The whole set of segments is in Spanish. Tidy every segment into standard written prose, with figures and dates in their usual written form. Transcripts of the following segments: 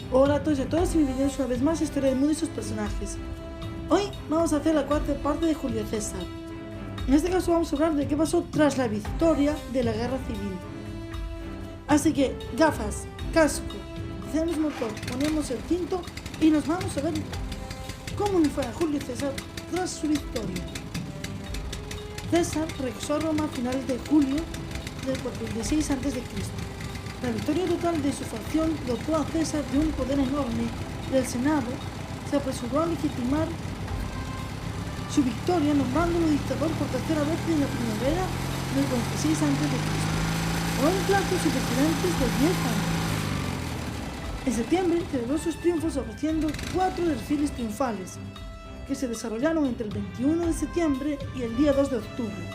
Hola a todos y a todas y bienvenidos una vez más a Historia del Mundo y sus personajes. Hoy vamos a hacer la cuarta parte de Julio César. En este caso vamos a hablar de qué pasó tras la victoria de la guerra civil. Así que, gafas, casco, hacemos motor, ponemos el cinto y nos vamos a ver cómo le fue a Julio César tras su victoria. César regresó a Roma a finales de julio del 46 a.C. La victoria total de su facción dotó a César de un poder enorme y el Senado se apresuró a legitimar su victoria nombrándolo dictador por tercera vez en la primavera del 46 a.C. con un plazo y precedentes de 10 años. En septiembre celebró sus triunfos ofreciendo 4 desfiles triunfales que se desarrollaron entre el 21 de septiembre y el día 2 de octubre.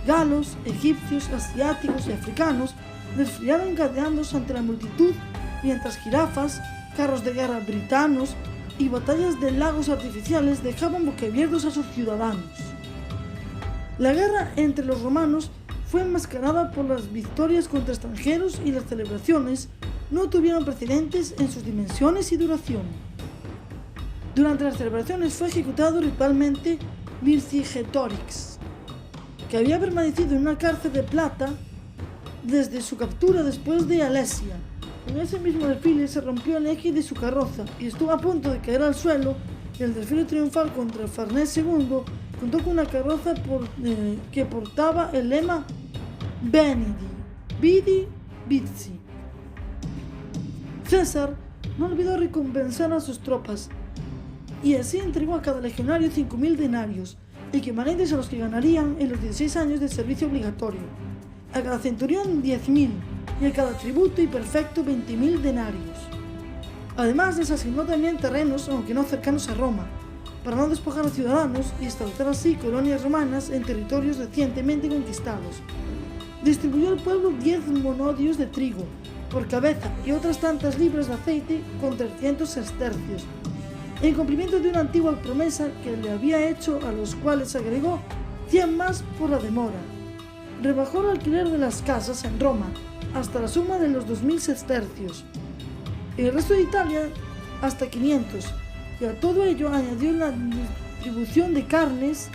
Galos, egipcios, asiáticos y africanos desfilaron encadenados ante la multitud, mientras jirafas, carros de guerra britanos y batallas de lagos artificiales dejaban boquiabiertos a sus ciudadanos. La guerra entre los romanos fue enmascarada por las victorias contra extranjeros y las celebraciones no tuvieron precedentes en sus dimensiones y duración. Durante las celebraciones fue ejecutado ritualmente Vercingetorix, que había permanecido en una cárcel de plata desde su captura después de Alesia. En ese mismo desfile se rompió el eje de su carroza y estuvo a punto de caer al suelo, y el desfile triunfal contra Farnés II contó con una carroza que portaba el lema Venidi, Vidi, Vici. César no olvidó recompensar a sus tropas y así entregó a cada legionario 5.000 denarios, equivalentes a los que ganarían en los 16 años de servicio obligatorio. A cada centurión 10.000 y a cada tributo y perfecto 20.000 denarios. Además les asignó también terrenos, aunque no cercanos a Roma, para no despojar a ciudadanos y establecer así colonias romanas en territorios recientemente conquistados. Distribuyó al pueblo 10 monodios de trigo por cabeza y otras tantas libras de aceite con 300 sestercios, en cumplimiento de una antigua promesa que le había hecho, a los cuales agregó 100 más por la demora. Rebajó el alquiler de las casas en Roma hasta la suma de los 2.000 sestercios, en el resto de Italia hasta 500, y a todo ello añadió la distribución de carnes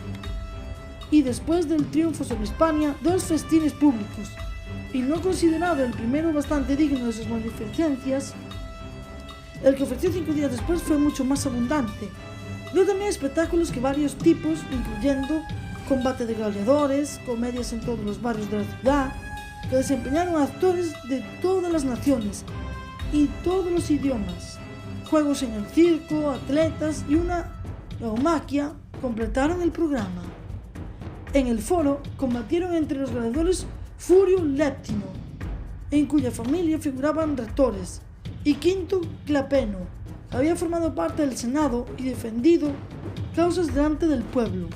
y, después del triunfo sobre España, 2 festines públicos, y no considerado el primero bastante digno de sus magnificencias, el que ofreció 5 días después fue mucho más abundante. Dio también espectáculos de varios tipos, incluyendo combate de gladiadores, comedias en todos los barrios de la ciudad, que desempeñaron actores de todas las naciones y todos los idiomas. Juegos en el circo, atletas y una taumaquia completaron el programa. En el foro combatieron entre los gladiadores Furio Leptino, en cuya familia figuraban rectores, y Quinto Clapeno, que había formado parte del Senado y defendido causas delante del pueblo.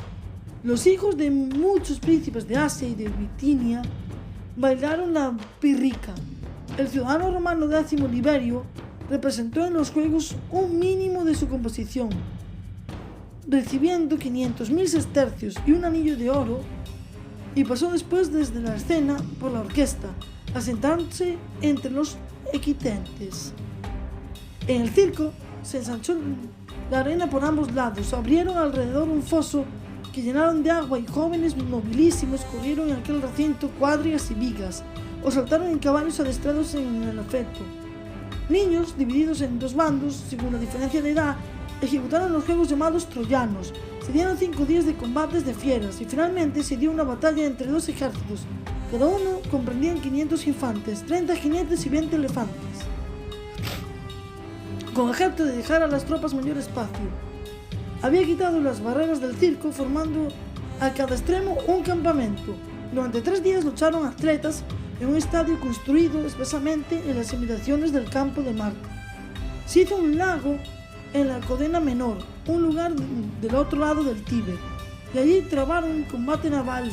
Los hijos de muchos príncipes de Asia y de Bitinia bailaron la pirrica. El ciudadano romano Décimo Liberio representó en los juegos un mínimo de su composición, recibiendo 500.000 sestercios y un anillo de oro, y pasó después desde la escena por la orquesta, a sentarse entre los equitentes. En el circo se ensanchó la arena por ambos lados, abrieron alrededor un foso que llenaron de agua, y jóvenes nobilísimos corrieron en aquel recinto cuadrigas y vigas, o saltaron en caballos adestrados en el afecto. Niños, divididos en 2 bandos, según la diferencia de edad, ejecutaron los juegos llamados troyanos. Se dieron 5 días de combates de fieras, y finalmente se dio una batalla entre 2 ejércitos. Cada uno comprendía 500 infantes, 30 jinetes y 20 elefantes, con objeto de dejar a las tropas mayor espacio. Había quitado las barreras del circo, formando a cada extremo un campamento. Durante 3 días lucharon atletas en un estadio construido expresamente en las inmediaciones del campo de Marte. Se hizo un lago en la Codena Menor, un lugar del otro lado del Tíber, y allí trabaron un combate naval,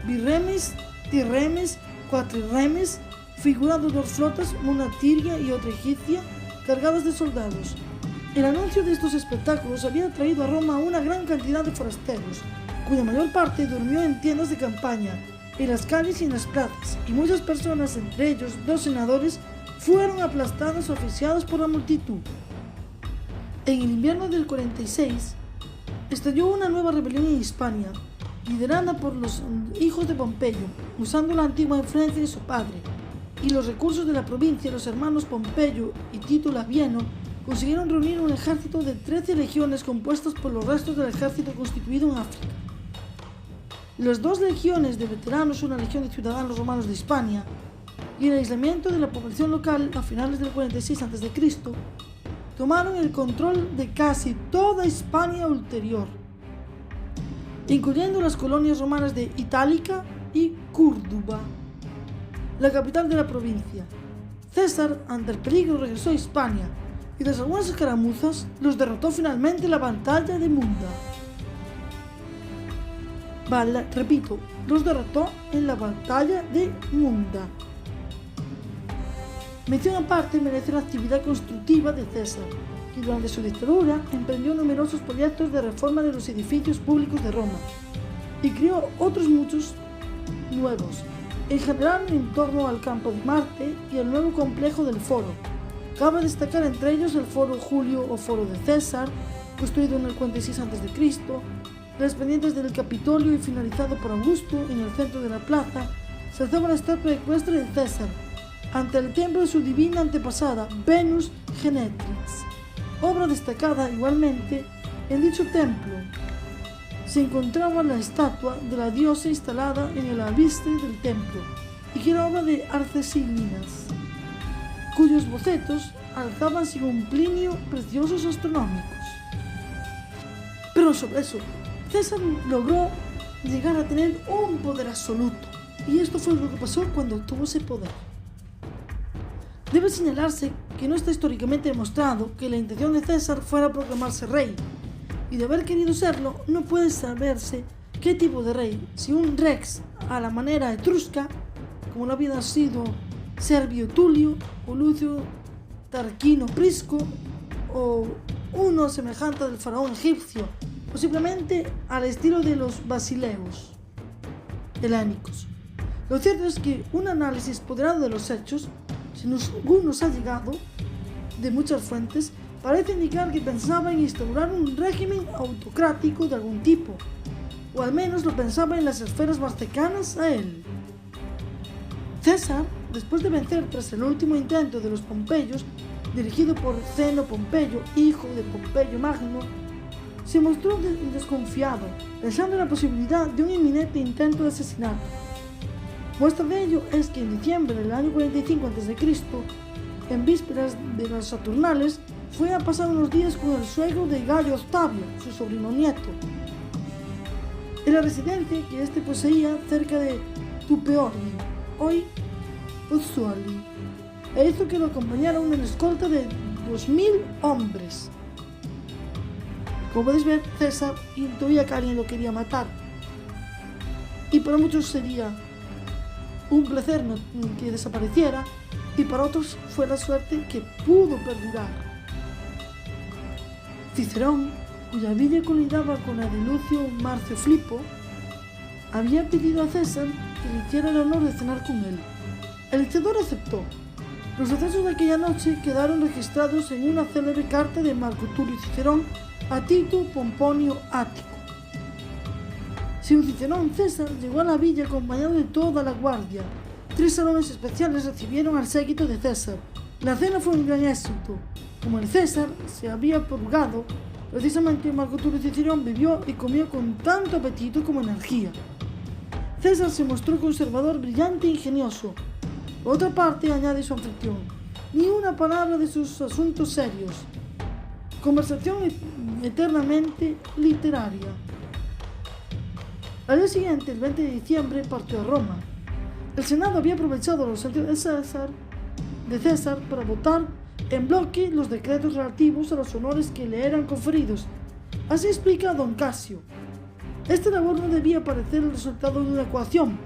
birremes, tirremes, cuatrirremes, figurando 2 flotas, una tiria y otra egipcia, cargadas de soldados. El anuncio de estos espectáculos había traído a Roma una gran cantidad de forasteros, cuya mayor parte durmió en tiendas de campaña, en las calles y en las plazas, y muchas personas, entre ellos 2 senadores, fueron aplastados o asfixiados por la multitud. En el invierno del 46, estalló una nueva rebelión en Hispania, liderada por los hijos de Pompeyo, usando la antigua influencia de su padre y los recursos de la provincia. Los hermanos Pompeyo y Tito Labieno consiguieron reunir un ejército de 13 legiones compuestas por los restos del ejército constituido en África. Las 2 legiones de veteranos, una legión de ciudadanos romanos de Hispania, y el aislamiento de la población local a finales del 46 a.C., tomaron el control de casi toda Hispania ulterior, incluyendo las colonias romanas de Itálica y Córdoba, la capital de la provincia. César, ante el peligro, regresó a Hispania y tras algunas escaramuzas los derrotó finalmente en la batalla de Munda. Repito, los derrotó en la batalla de Munda. Mención aparte merece la actividad constructiva de César, que durante su dictadura emprendió numerosos proyectos de reforma de los edificios públicos de Roma y creó otros muchos nuevos, en general en torno al Campo de Marte y el nuevo complejo del Foro. Cabe destacar entre ellos el Foro Julio o Foro de César, construido en el 46 a.C., las pendientes del Capitolio y finalizado por Augusto. En el centro de la plaza se alzaba la estatua ecuestre de César, ante el templo de su divina antepasada, Venus Genetrix. Obra destacada igualmente en dicho templo se encontraba la estatua de la diosa instalada en el albiste del templo y que era obra de Arcesilinas, cuyos bocetos alzaban según Plinio preciosos astronómicos. Pero sobre eso, César logró llegar a tener un poder absoluto, y esto fue lo que pasó cuando obtuvo ese poder. Debe señalarse que no está históricamente demostrado que la intención de César fuera proclamarse rey, y de haber querido serlo no puede saberse qué tipo de rey, si un rex a la manera etrusca, como lo había sido Servio Tulio o Lucio Tarquino Prisco, o uno semejante del faraón egipcio, o simplemente al estilo de los basileos helénicos. Lo cierto es que un análisis ponderado de los hechos, según nos ha llegado de muchas fuentes, parece indicar que pensaba en instaurar un régimen autocrático de algún tipo, o al menos lo pensaba en las esferas más cercanas a él. César, después de vencer tras el último intento de los Pompeyos, dirigido por Zeno Pompeyo, hijo de Pompeyo Magno, se mostró desconfiado, pensando en la posibilidad de un inminente intento de asesinato. Muestra de ello es que en diciembre del año 45 a.C., en vísperas de las Saturnales, fue a pasar unos días con el suegro de Gayo Octavio, su sobrino nieto, en la residencia que éste poseía cerca de Tupeorni, hoy Pozzuoli, e hizo que lo acompañara una escolta de 2000 hombres. Como podéis ver, César intuía que alguien lo quería matar, y para muchos sería un placer que desapareciera, y para otros fue la suerte que pudo perdurar. Cicerón, cuya villa colindaba con la de Lucio Marcio Flipo, había pedido a César que le hiciera el honor de cenar con él. El dictador aceptó. Los sucesos de aquella noche quedaron registrados en una célebre carta de Marco Tulio Cicerón a Tito Pomponio Ático. Según Cicerón, César llegó a la villa acompañado de toda la guardia. 3 salones especiales recibieron al séquito de César. La cena fue un gran éxito. Como el César se había purgado, precisamente Marco Tulio Cicerón bebió y comió con tanto apetito como energía. César se mostró conservador, brillante e ingenioso. Por otra parte, añade su anfitrión, ni una palabra de sus asuntos serios. Conversación eternamente literaria. Al día siguiente, el 20 de diciembre, partió a Roma. El Senado había aprovechado los ausencia de César para votar en bloque los decretos relativos a los honores que le eran conferidos. Así explica Don Casio. Esta labor no debía parecer el resultado de una ecuación,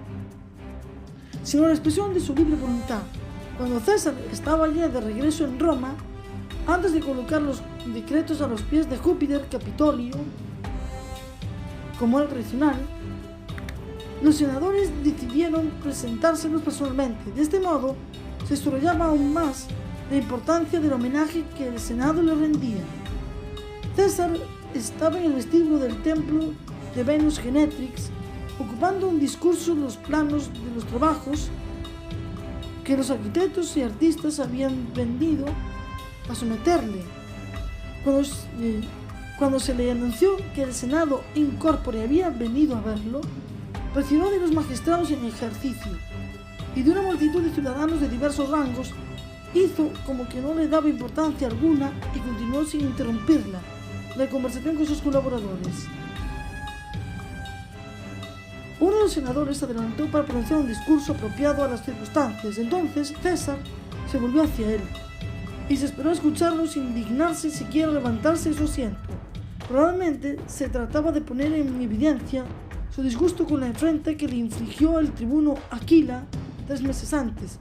sino la expresión de su libre voluntad. Cuando César estaba ya de regreso en Roma, antes de colocar los decretos a los pies de Júpiter Capitolio, como era tradicional, los senadores decidieron presentárselos personalmente. De este modo, se subrayaba aún más la importancia del homenaje que el Senado le rendía. César estaba en el vestíbulo del templo de Venus Genetrix, ocupando un discurso en los planos de los trabajos que los arquitectos y artistas habían venido a someterle. Cuando se le anunció que el Senado in corpore había venido a verlo, recibió de los magistrados en ejercicio y de una multitud de ciudadanos de diversos rangos, hizo como que no le daba importancia alguna y continuó sin interrumpirla la conversación con sus colaboradores. Uno de los senadores se adelantó para pronunciar un discurso apropiado a las circunstancias. Entonces César se volvió hacia él y se esperó a escucharlo sin dignarse siquiera levantarse de su asiento. Probablemente se trataba de poner en evidencia su disgusto con la afrenta que le infligió el tribuno Aquila 3 meses antes.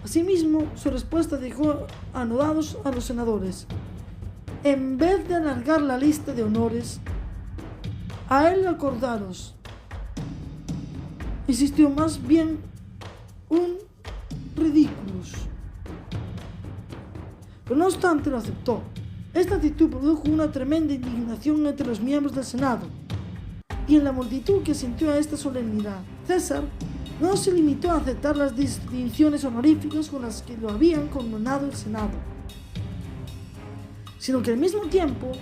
Asimismo, su respuesta dejó anodados a los senadores. En vez de alargar la lista de honores, a él acordaros, insistió, más bien un ridículus. Pero no obstante lo aceptó. Esta actitud produjo una tremenda indignación entre los miembros del Senado y en la multitud que sintió a esta solemnidad. César no se limitó a aceptar las distinciones honoríficas con las que lo habían coronado el Senado, sino que al mismo tiempo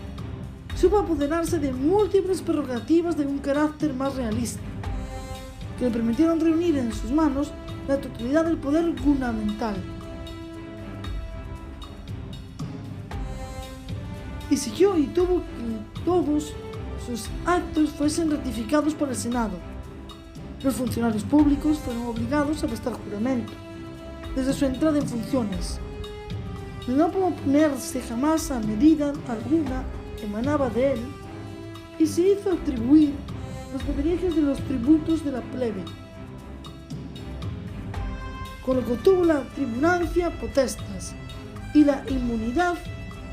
supo apoderarse de múltiples prerrogativas de un carácter más realista, que le permitieron reunir en sus manos la totalidad del poder gubernamental. Exigió y tuvo que todos sus actos fuesen ratificados por el Senado. Los funcionarios públicos fueron obligados a prestar juramento desde su entrada en funciones. No oponerse jamás a medida alguna que emanaba de él y se hizo atribuir los privilegios de los tributos de la plebe, con lo que obtuvo la tribunancia potestas y la inmunidad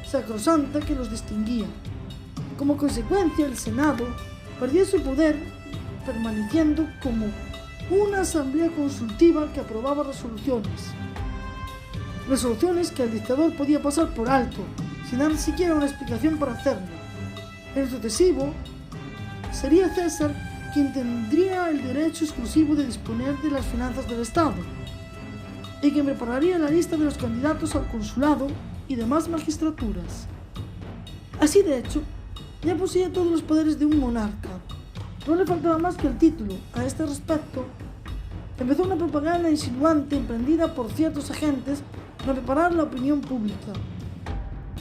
sacrosanta que los distinguía. Como consecuencia, el Senado perdió su poder, permaneciendo como una asamblea consultiva que aprobaba resoluciones que el dictador podía pasar por alto, sin dar siquiera una explicación para hacerlo. En el sucesivo, sería César quien tendría el derecho exclusivo de disponer de las finanzas del Estado y quien prepararía la lista de los candidatos al consulado y demás magistraturas. Así, de hecho, ya poseía todos los poderes de un monarca. No le faltaba más que el título. A este respecto, empezó una propaganda insinuante emprendida por ciertos agentes para preparar la opinión pública,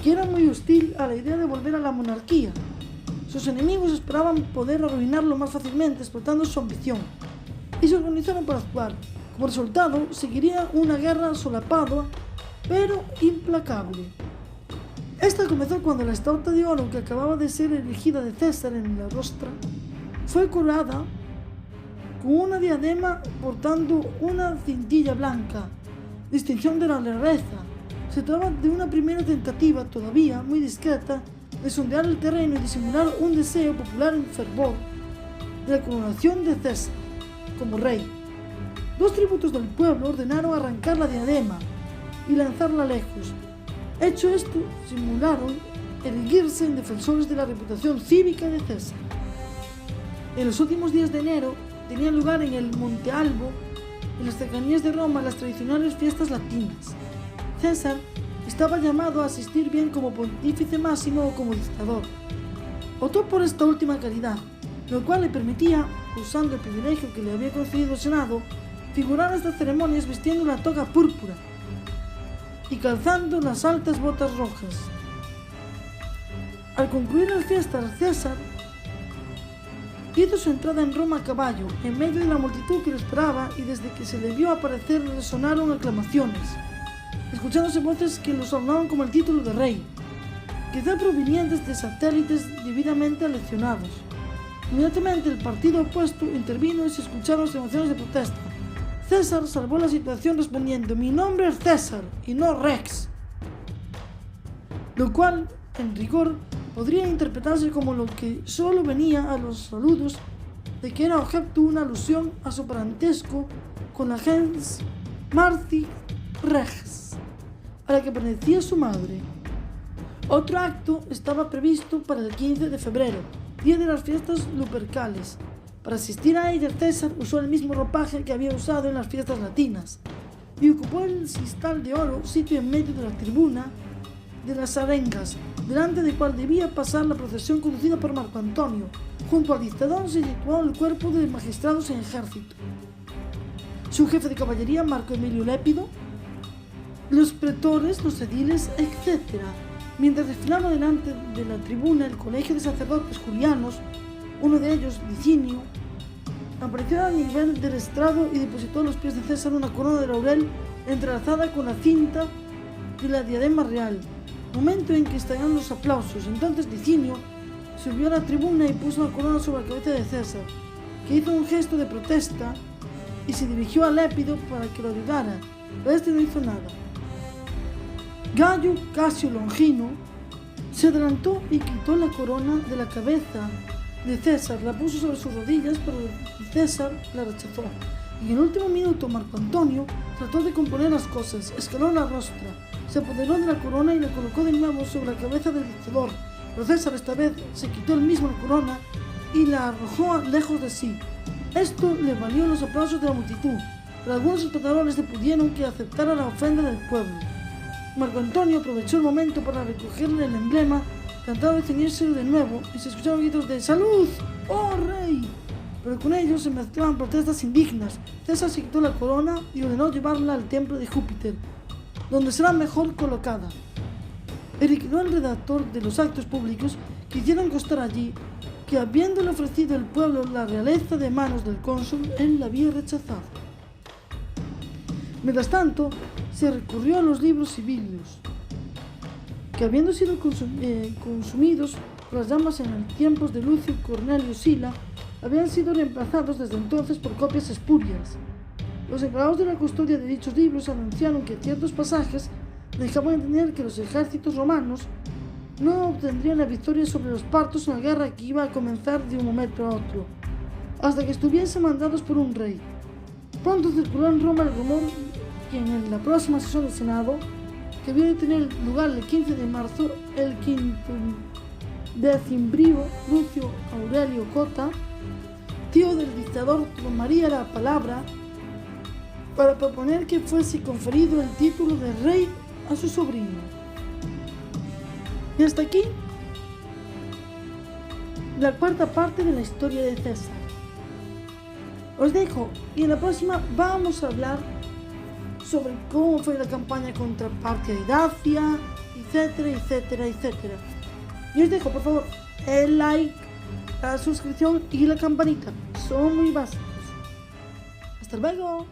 que era muy hostil a la idea de volver a la monarquía. Sus enemigos esperaban poder arruinarlo más fácilmente explotando su ambición, y se organizaron para actuar. Como resultado, seguiría una guerra solapada, pero implacable. Esta comenzó cuando la estatua de oro que acababa de ser erigida de César en la rostra fue coronada con una diadema portando una cintilla blanca, distinción de la realeza. Se trataba de una primera tentativa, todavía muy discreta, de sondear el terreno y disimular un deseo popular en fervor de la coronación de César como rey. Dos tributos del pueblo ordenaron arrancar la diadema y lanzarla lejos. Hecho esto, simularon erguirse en defensores de la reputación cívica de César. En los últimos días de enero tenían lugar en el Monte Albo, en las cercanías de Roma, las tradicionales fiestas latinas. César estaba llamado a asistir bien como pontífice máximo o como dictador. Optó por esta última calidad, lo cual le permitía, usando el privilegio que le había concedido el Senado, figurar en estas ceremonias vistiendo la toga púrpura y calzando las altas botas rojas. Al concluir las fiestas, César hizo su entrada en Roma a caballo, en medio de la multitud que lo esperaba, y desde que se le vio aparecer resonaron aclamaciones, escuchándose voces que lo sonaban como el título de rey, quizá provenientes de satélites debidamente aleccionados. Inmediatamente el partido opuesto intervino y se escucharon emociones de protesta. César salvó la situación respondiendo: "Mi nombre es César y no Rex", lo cual, en rigor, podría interpretarse como lo que solo venía a los saludos de que era objeto una alusión a su parentesco con la gens Marci Rex, a la que pertenecía su madre. Otro acto estaba previsto para el 15 de febrero, día de las fiestas lupercales. Para asistir a ella, César usó el mismo ropaje que había usado en las fiestas latinas y ocupó el sistal de oro, sitio en medio de la tribuna de las arengas, delante del cual debía pasar la procesión conducida por Marco Antonio. Junto al dictador se situó el cuerpo de magistrados en ejército, su jefe de caballería Marco Emilio Lépido, los pretores, los ediles, etc. Mientras desfilaba delante de la tribuna el colegio de sacerdotes julianos, uno de ellos, Licinio, apareció a nivel del estrado y depositó a los pies de César una corona de laurel entrelazada con la cinta de la diadema real, momento en que estallaron los aplausos. Entonces Licinio subió a la tribuna y puso la corona sobre la cabeza de César, que hizo un gesto de protesta y se dirigió a Lépido para que lo ayudara, pero este no hizo nada. Gayo Casio Longino se adelantó y quitó la corona de la cabeza de César, la puso sobre sus rodillas, pero César la rechazó. Y en el último minuto Marco Antonio trató de componer las cosas, escaló la rostra, se apoderó de la corona y la colocó de nuevo sobre la cabeza del dictador. Pero César esta vez se quitó él mismo la corona y la arrojó lejos de sí. Esto le valió los aplausos de la multitud, pero algunos espectadores le pidieron que aceptara la ofrenda del pueblo. Marco Antonio aprovechó el momento para recogerle el emblema, tratando de ceñírselo de nuevo y se escucharon gritos de ¡Salud! ¡Oh, rey! Pero con ellos se mezclaban protestas indignas. César se quitó la corona y ordenó llevarla al templo de Júpiter, donde será mejor colocada. Requirió al redactor de los actos públicos que hicieran constar allí que, habiéndole ofrecido el pueblo la realeza de manos del cónsul, él la había rechazado. Mientras tanto, se recurrió a los libros civiles, que habiendo sido consumidos por las llamas en los tiempos de Lucio Cornelio Sila, habían sido reemplazados desde entonces por copias espurias. Los encargados de la custodia de dichos libros anunciaron que ciertos pasajes dejaban entender que los ejércitos romanos no obtendrían la victoria sobre los partos en la guerra que iba a comenzar de un momento a otro, hasta que estuviesen mandados por un rey. Pronto circuló en Roma el rumor que en la próxima sesión del Senado, que había de tener lugar el 15 de marzo, el quindecimbrino Lucio Aurelio Cota, tío del dictador, tomaría la palabra para proponer que fuese conferido el título de rey a su sobrino. Y hasta aquí la cuarta parte de la historia de César. Os dejo y en la próxima vamos a hablar sobre cómo fue la campaña contra Partia y Dacia, etcétera, etcétera, etcétera. Y os dejo, por favor, el like, la suscripción y la campanita. Son muy básicos. Hasta luego.